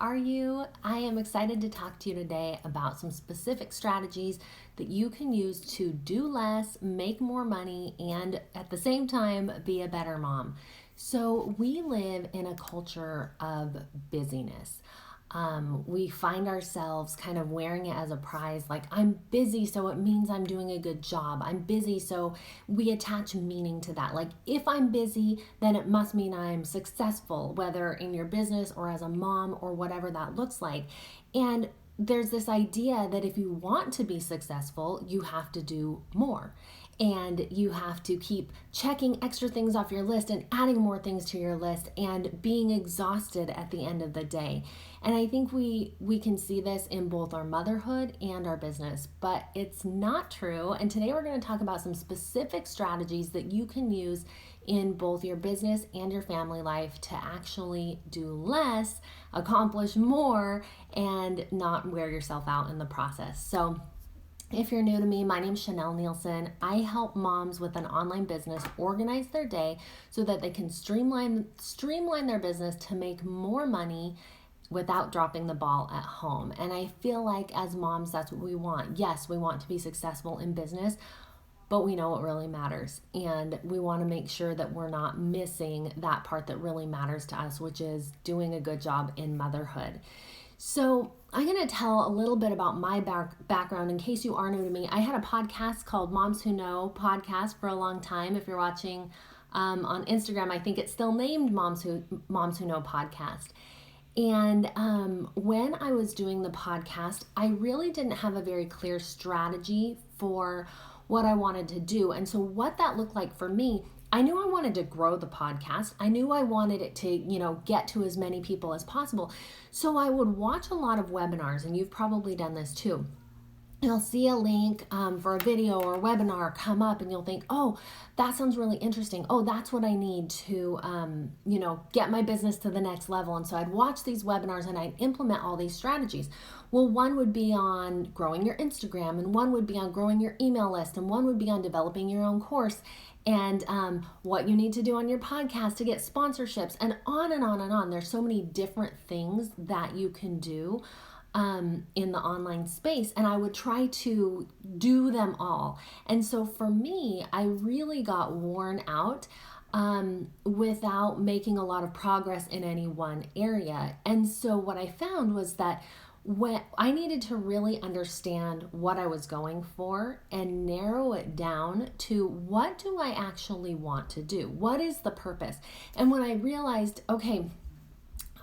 are you? I am excited to talk to you today about some specific strategies that you can use to do less, make more money, and at the same time, be a better mom. So, we live in a culture of busyness. We find ourselves kind of wearing it as a prize, like I'm busy, so it means I'm doing a good job. I'm busy, so we attach meaning to that. Like if I'm busy, then it must mean I'm successful, whether in your business or as a mom or whatever that looks like. And there's this idea that if you want to be successful, you have to do more. And you have to keep checking extra things off your list and adding more things to your list and being exhausted at the end of the day. And I think we can see this in both our motherhood and our business, but it's not true. And today we're going to talk about some specific strategies that you can use in both your business and your family life to actually do less, accomplish more, and not wear yourself out in the process. So if you're new to me, my name is Chanel Nielsen. I help moms with an online business organize their day so that they can streamline their business to make more money without dropping the ball at home. And I feel like as moms, that's what we want. Yes, we want to be successful in business, but we know what really matters. And we want to make sure that we're not missing that part that really matters to us, which is doing a good job in motherhood. So I'm going to tell a little bit about my background in case you are new to me. I had a podcast called Moms Who Know podcast for a long time. If you're watching on Instagram, I think it's still named Moms Who Know podcast. And when I was doing the podcast, I really didn't have a very clear strategy for what I wanted to do. And so what that looked like for me, I knew I wanted to grow the podcast. I knew I wanted it to, get to as many people as possible. So I would watch a lot of webinars, and you've probably done this too. You'll see a link for a video or a webinar come up and you'll think, oh, that sounds really interesting. Oh, that's what I need to, get my business to the next level. And so I'd watch these webinars and I'd implement all these strategies. Well, one would be on growing your Instagram, and one would be on growing your email list, and one would be on developing your own course, and what you need to do on your podcast to get sponsorships, and on and on and on. There's so many different things that you can do in the online space, and I would try to do them all. And so for me, I really got worn out without making a lot of progress in any one area. And so what I found was that when I needed to really understand what I was going for and narrow it down to what do I actually want to do? What is the purpose? And when I realized, okay,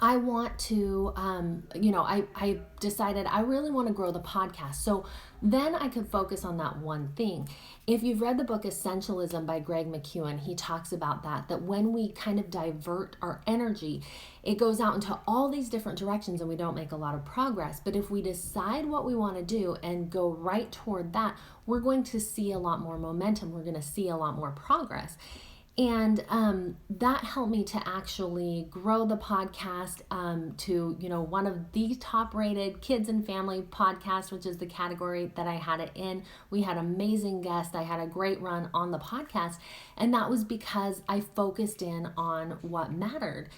I want to, I decided I really want to grow the podcast. So then I could focus on that one thing. If you've read the book Essentialism by Greg McKeown, he talks about that when we kind of divert our energy, it goes out into all these different directions and we don't make a lot of progress. But if we decide what we want to do and go right toward that, we're going to see a lot more momentum. We're going to see a lot more progress. And that helped me to actually grow the podcast to, one of the top rated kids and family podcasts, which is the category that I had it in. We had amazing guests. I had a great run on the podcast. And that was because I focused in on what mattered.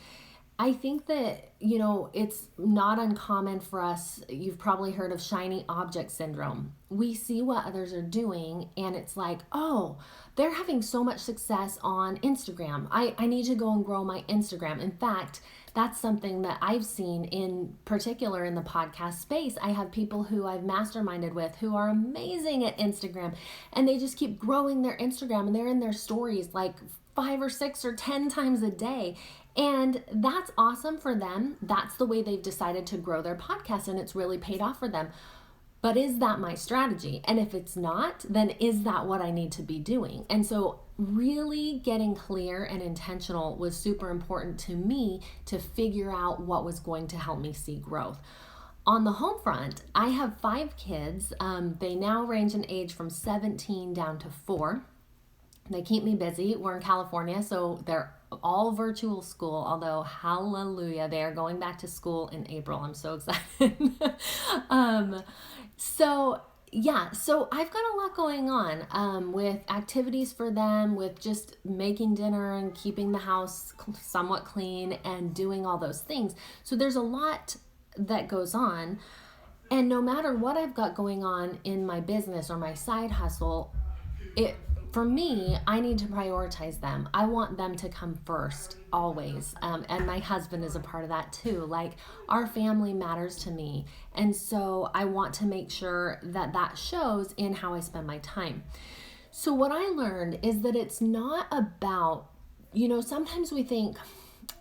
I think that, it's not uncommon for us. You've probably heard of shiny object syndrome. We see what others are doing and it's like, oh, they're having so much success on Instagram. I need to go and grow my Instagram. In fact, that's something that I've seen in particular in the podcast space. I have people who I've masterminded with who are amazing at Instagram, and they just keep growing their Instagram, and they're in their stories like 5 or 6 or 10 times a day. And that's awesome for them. That's the way they've decided to grow their podcast, and it's really paid off for them. But is that my strategy? And if it's not, then is that what I need to be doing? And so really getting clear and intentional was super important to me to figure out what was going to help me see growth. On the home front, I have 5 kids. They now range in age from 17 down to 4. They keep me busy. We're in California, so they're all virtual school, although hallelujah, they are going back to school in April. I'm so excited. So I've got a lot going on with activities for them, with just making dinner and keeping the house somewhat clean and doing all those things. So there's a lot that goes on. And no matter what I've got going on in my business or my side hustle, it for me, I need to prioritize them. I want them to come first always. And my husband is a part of that too. Like, our family matters to me. And so I want to make sure that that shows in how I spend my time. So what I learned is that it's not about, sometimes we think,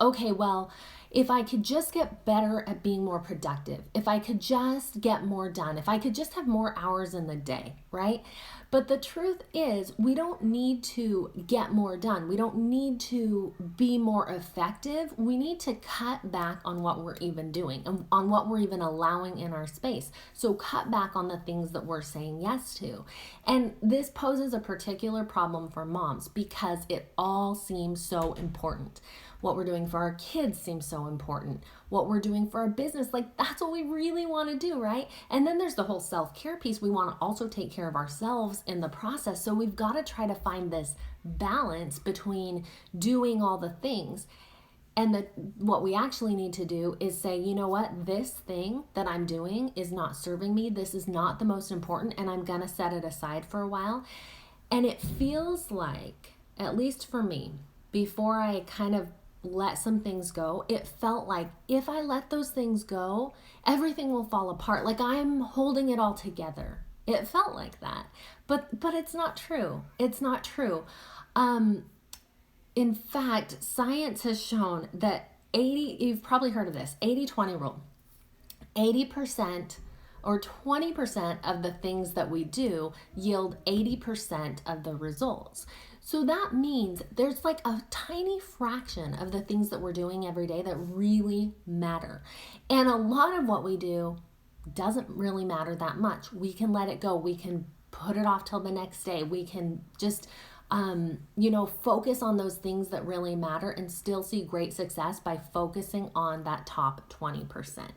okay, well, if I could just get better at being more productive, if I could just get more done, if I could just have more hours in the day, right? But the truth is, we don't need to get more done. We don't need to be more effective. We need to cut back on what we're even doing and on what we're even allowing in our space. So cut back on the things that we're saying yes to. And this poses a particular problem for moms because it all seems so important. What we're doing for our kids seems so important. What we're doing for our business, like, that's what we really want to do, right? And then there's the whole self-care piece. We want to also take care of ourselves in the process. So we've got to try to find this balance between doing all the things and what we actually need to do is say, you know what, this thing that I'm doing is not serving me. This is not the most important, and I'm going to set it aside for a while. And it feels like, at least for me, before I kind of let some things go, it felt like if I let those things go, everything will fall apart. Like I'm holding it all together. It felt like that. But it's not true. It's not true. In fact, science has shown that you've probably heard of this, 80-20 rule. 80% or 20% of the things that we do yield 80% of the results. So that means there's like a tiny fraction of the things that we're doing every day that really matter. And a lot of what we do doesn't really matter that much. We can let it go. We can put it off till the next day. We can just focus on those things that really matter and still see great success by focusing on that top 20%.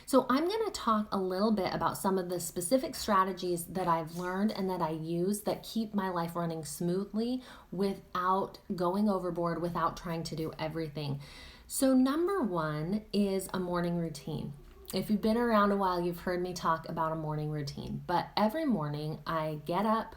So I'm going to talk a little bit about some of the specific strategies that I've learned and that I use that keep my life running smoothly without going overboard, without trying to do everything. So number one is a morning routine. If you've been around a while, you've heard me talk about a morning routine, but every morning I get up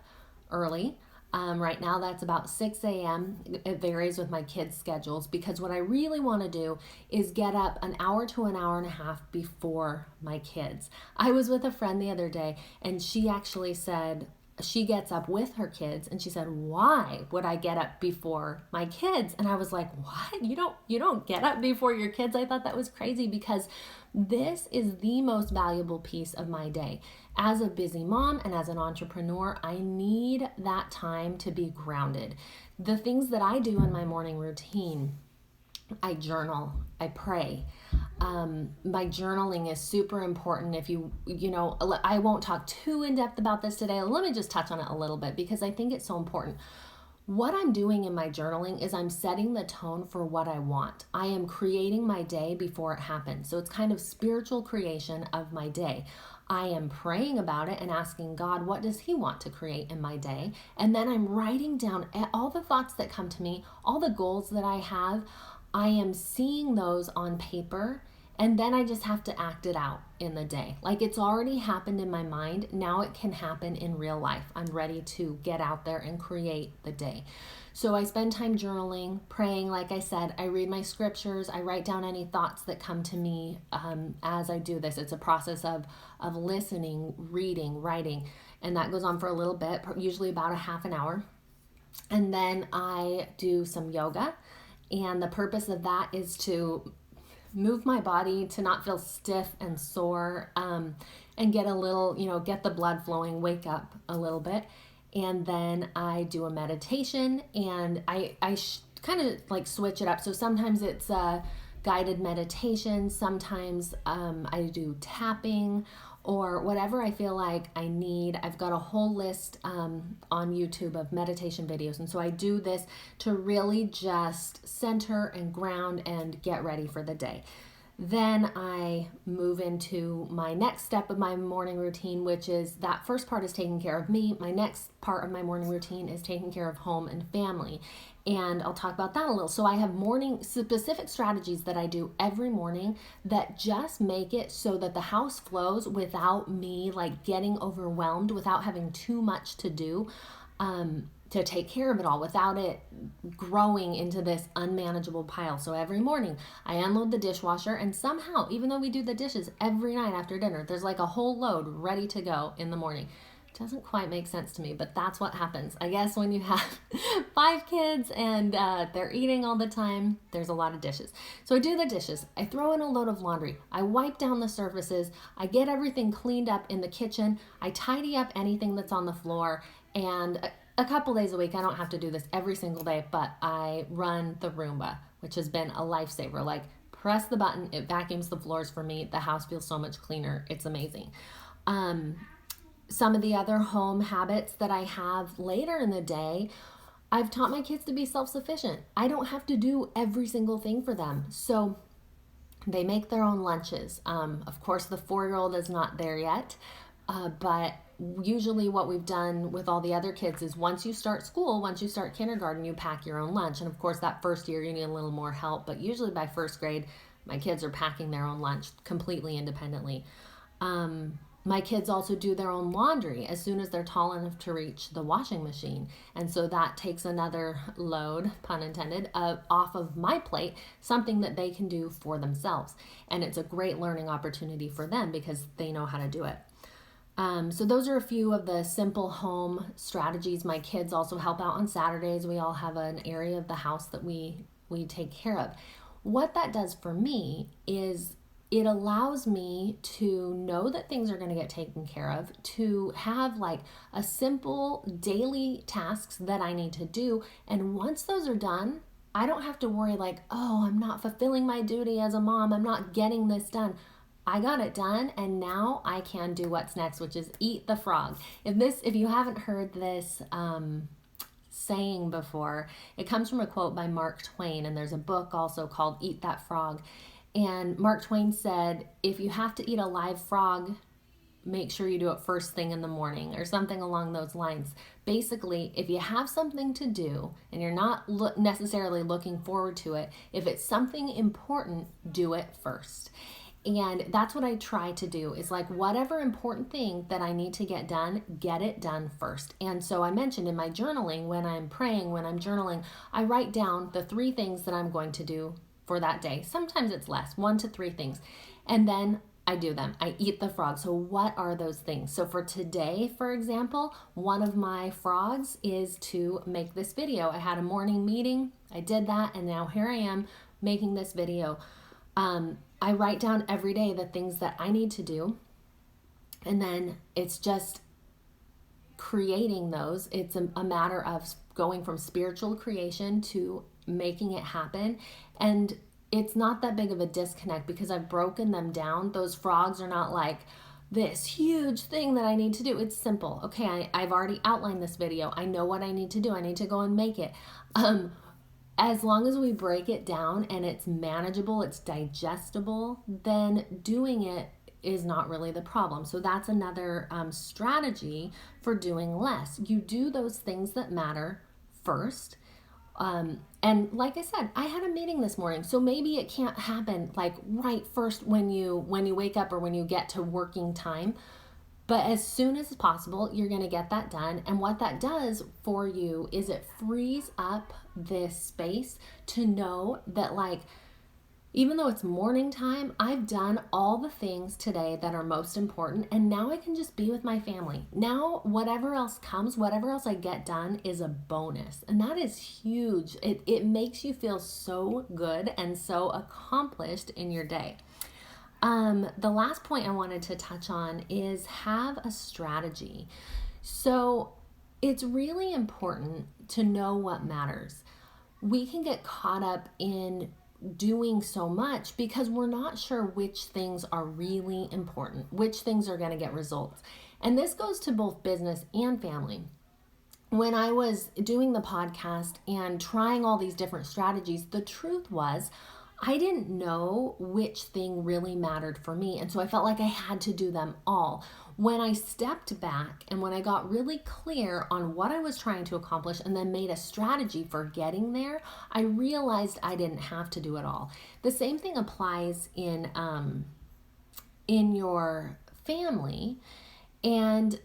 early. Right now that's about 6 a.m. It varies with my kids' schedules because what I really want to do is get up an hour to an hour and a half before my kids. I was with a friend the other day and she actually said she gets up with her kids and she said, why would I get up before my kids? And I was like, what? You don't get up before your kids? I thought that was crazy because this is the most valuable piece of my day. As a busy mom and as an entrepreneur, I need that time to be grounded. The things that I do in my morning routine, I journal, I pray. My journaling is super important. If I won't talk too in depth about this today. Let me just touch on it a little bit because I think it's so important. What I'm doing in my journaling is I'm setting the tone for what I want. I am creating my day before it happens. So it's kind of spiritual creation of my day. I am praying about it and asking God, what does He want to create in my day? And then I'm writing down all the thoughts that come to me, all the goals that I have. I am seeing those on paper, and then I just have to act it out in the day. Like it's already happened in my mind. Now it can happen in real life. I'm ready to get out there and create the day. So I spend time journaling, praying. Like I said, I read my scriptures. I write down any thoughts that come to me as I do this. It's a process of listening, reading, writing, and that goes on for a little bit, usually about a half an hour. And then I do some yoga. And the purpose of that is to move my body to not feel stiff and sore, and get a little, get the blood flowing, wake up a little bit. And then I do a meditation and I kind of like switch it up. So sometimes it's a guided meditation. Sometimes I do tapping or whatever I feel like I need. I've got a whole list on YouTube of meditation videos. And so I do this to really just center and ground and get ready for the day. Then I move into my next step of my morning routine, which is that first part is taking care of me. My next part of my morning routine is taking care of home and family. And I'll talk about that a little. So I have morning specific strategies that I do every morning that just make it so that the house flows without me like getting overwhelmed, without having too much to do. To take care of it all without it growing into this unmanageable pile. So every morning I unload the dishwasher, and somehow, even though we do the dishes every night after dinner, there's like a whole load ready to go in the morning. It doesn't quite make sense to me, but that's what happens. I guess when you have 5 kids and they're eating all the time, there's a lot of dishes. So I do the dishes. I throw in a load of laundry. I wipe down the surfaces. I get everything cleaned up in the kitchen. I tidy up anything that's on the floor. And a couple days a week, I don't have to do this every single day, but I run the Roomba, which has been a lifesaver. Like, press the button, it vacuums the floors for me. The house feels so much cleaner. It's amazing. Some of the other home habits that I have later in the day, I've taught my kids to be self-sufficient. I don't have to do every single thing for them. So they make their own lunches. Of course, the 4-year-old is not there yet, but usually what we've done with all the other kids is once you start school, once you start kindergarten, you pack your own lunch. And of course, that first year you need a little more help, but usually by first grade, my kids are packing their own lunch completely independently. My kids also do their own laundry as soon as they're tall enough to reach the washing machine. And so that takes another load, pun intended, off of my plate, something that they can do for themselves. And it's a great learning opportunity for them because they know how to do it. So those are a few of the simple home strategies. My kids also help out on Saturdays. We all have an area of the house that we take care of. What that does for me is it allows me to know that things are going to get taken care of, to have like a simple daily tasks that I need to do. And once those are done, I don't have to worry like, oh, I'm not fulfilling my duty as a mom. I'm not getting this done. I got it done, and now I can do what's next, which is eat the frog. If you haven't heard this saying before, it comes from a quote by Mark Twain, and there's a book also called Eat That Frog. And Mark Twain said, if you have to eat a live frog, make sure you do it first thing in the morning, or something along those lines. Basically, if you have something to do and you're not necessarily looking forward to it, if it's something important, do it first. And that's what I try to do is like whatever important thing that I need to get it done first. And so I mentioned in my journaling, when I'm praying, when I'm journaling, I write down the 3 things that I'm going to do for that day. Sometimes it's less, 1 to 3 things. And then I do them. I eat the frog. So what are those things? So for today, for example, one of my frogs is to make this video. I had a morning meeting. I did that. And now here I am making this video. I write down every day the things that I need to do, and then it's just creating those. It's a matter of going from spiritual creation to making it happen, and it's not that big of a disconnect because I've broken them down. Those frogs are not like this huge thing that I need to do. It's simple. Okay, I've already outlined this video. I know what I need to do. I need to go and make it. As long as we break it down and it's manageable, it's digestible, then doing it is not really the problem. So that's another strategy for doing less. You do those things that matter first. And like I said, I had a meeting this morning, so maybe it can't happen like right first when you wake up or when you get to working time. But as soon as possible, you're going to get that done. And what that does for you is it frees up this space to know that, like, even though it's morning time, I've done all the things today that are most important. And now I can just be with my family. Now, whatever else comes, whatever else I get done is a bonus. And that is huge. It makes you feel so good and so accomplished in your day. The last point I wanted to touch on is have a strategy. So it's really important to know what matters. We can get caught up in doing so much because we're not sure which things are really important, which things are going to get results. And this goes to both business and family. When I was doing the podcast and trying all these different strategies, the truth was I didn't know which thing really mattered for me. And so I felt like I had to do them all. When I stepped back and when I got really clear on what I was trying to accomplish and then made a strategy for getting there, I realized I didn't have to do it all. The same thing applies in your family. And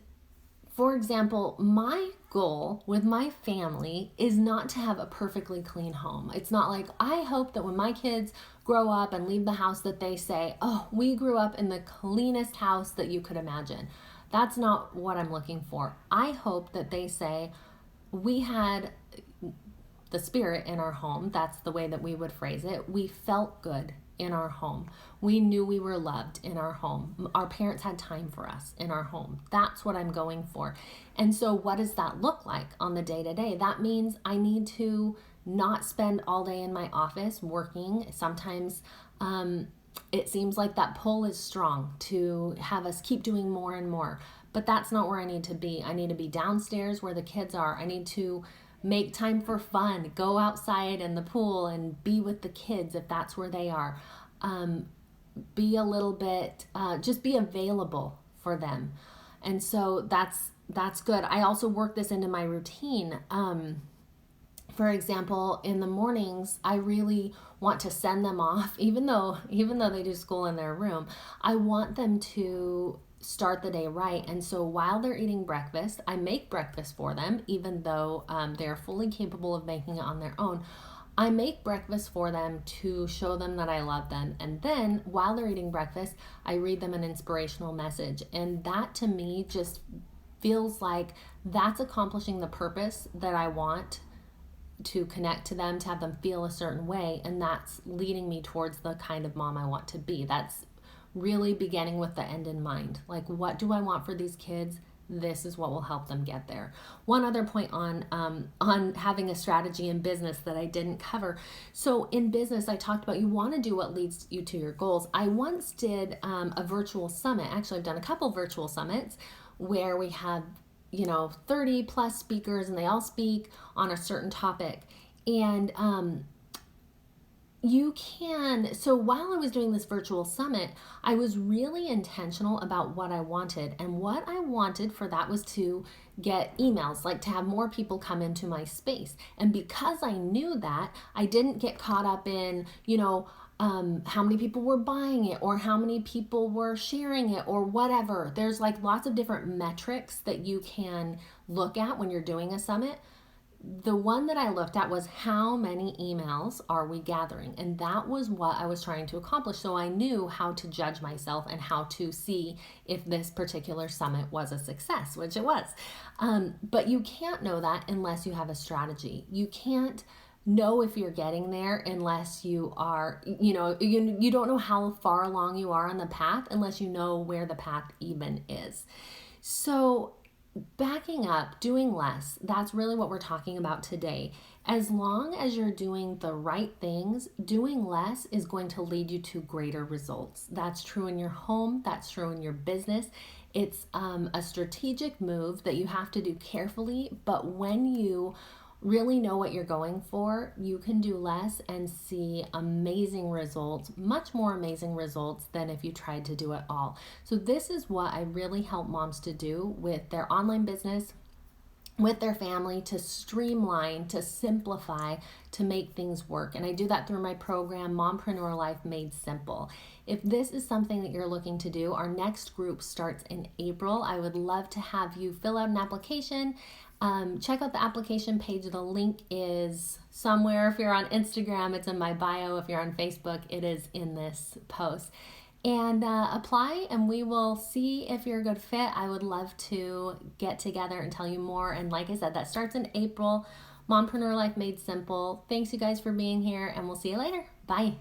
for example, my goal with my family is not to have a perfectly clean home. It's not like I hope that when my kids grow up and leave the house that they say, "Oh, we grew up in the cleanest house that you could imagine." That's not what I'm looking for. I hope that they say, "We had the spirit in our home." That's the way that we would phrase it. We felt good in our home. We knew we were loved in our home. Our parents had time for us in our home. That's what I'm going for. And so what does that look like on the day-to-day? That means I need to not spend all day in my office working. Sometimes it seems like that pull is strong to have us keep doing more and more. But that's not where I need to be. I need to be downstairs where the kids are. I need to make time for fun, go outside in the pool and be with the kids if that's where they are. Be a little bit, just be available for them. And so that's good. I also work this into my routine. For example, in the mornings, I really want to send them off, even though they do school in their room. I want them to start the day right. And so while they're eating breakfast, I make breakfast for them, even though they're fully capable of making it on their own. I make breakfast for them to show them that I love them. And then while they're eating breakfast, I read them an inspirational message. And that to me just feels like that's accomplishing the purpose that I want to connect to them, to have them feel a certain way. And that's leading me towards the kind of mom I want to be. That's really beginning with the end in mind. Like, what do I want for these kids? This is what will help them get there. One other point on having a strategy in business that I didn't cover. So in business, I talked about you want to do what leads you to your goals. I once did a virtual summit. Actually, I've done a couple virtual summits where we have 30 plus speakers and they all speak on a certain topic. And so while I was doing this virtual summit, I was really intentional about what I wanted. And what I wanted for that was to get emails, like to have more people come into my space. And because I knew that, I didn't get caught up in, how many people were buying it or how many people were sharing it or whatever. There's like lots of different metrics that you can look at when you're doing a summit. The one that I looked at was how many emails are we gathering? And that was what I was trying to accomplish. So I knew how to judge myself and how to see if this particular summit was a success, which it was. But you can't know that unless you have a strategy. You can't know if you're getting there unless you are, you don't know how far along you are on the path unless you know where the path even is. So backing up, doing less, that's really what we're talking about today. As long as you're doing the right things, doing less is going to lead you to greater results. That's true in your home, that's true in your business. It's a strategic move that you have to do carefully, but when you really know what you're going for, you can do less and see amazing results, much more amazing results than if you tried to do it all. So this is what I really help moms to do with their online business, with their family, to streamline, to simplify, to make things work. And I do that through my program, Mompreneur Life Made Simple. If this is something that you're looking to do, our next group starts in April. I would love to have you fill out an application. Check out the application page. The link is somewhere. If you're on Instagram, it's in my bio. If you're on Facebook, it is in this post. And apply, and we will see if you're a good fit. I would love to get together and tell you more. And like I said, that starts in April. Mompreneur Life Made Simple. Thanks, you guys, for being here, and we'll see you later. Bye.